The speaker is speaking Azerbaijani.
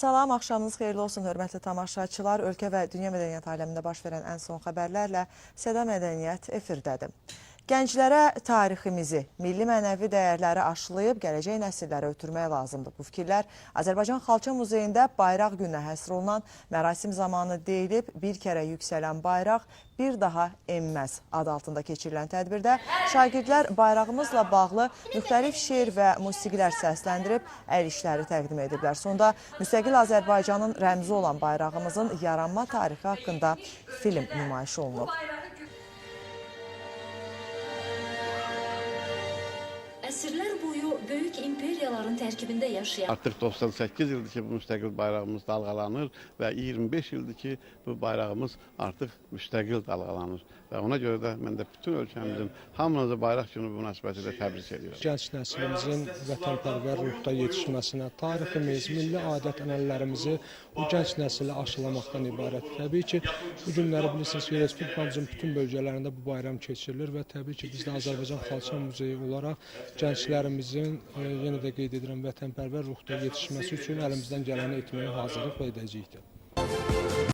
Salam, axşamınız xeyirli olsun, hörmətli tamaşaçılar. Ölkə və dünya mədəniyyət aləmində baş verən ən son xəbərlərlə Seda Mədəniyyət efirdədir. Gənclərə tariximizi, milli mənəvi dəyərləri aşılayıb, gələcək nəsillərə ötürmək lazımdır. Bu fikirlər Azərbaycan Xalça Muzeyində bayraq gününə həsr olunan mərasim zamanı deyilib. Bir kərə yüksələn bayraq bir daha enməz adı altında keçirilən tədbirdə şagirdlər bayrağımızla bağlı müxtəlif şeir və musiqilər səsləndirib, əl işləri təqdim ediblər. Sonda müstəqil Azərbaycanın rəmzi olan bayrağımızın yaranma tarixi haqqında film nümayiş olunub. Əsrlər boyu böyük imperiyaların tərkibində yaşayan... Artıq 98 ildir ki, bu müstəqil bayrağımız dalğalanır və 25 ildir ki, bu bayrağımız artıq müstəqil dalğalanır. Və ona görə də mən də bütün ölkəmizin hamınızı bayraq günü münasibətilə təbrik edirəm. Gənc nəslimizin vətənpərvər ruhda yetişməsinə, tariximiz, milli adət-ənənələrimizi bu gənc nəslə aşılamaqdan ibarət. Təbii ki, bu günləri bilirsiniz ki, Respublikamızın bütün bölgələrində bu bayram keçirilir və təbii ki, biz də Azərbaycan Xalça Muzeyi olaraq gənclərimizin, yenə də qeyd edirəm, vətənpərvər ruhda yetişməsi üçün əlimizdən gələni etməyə hazırlıq edəcəkdir.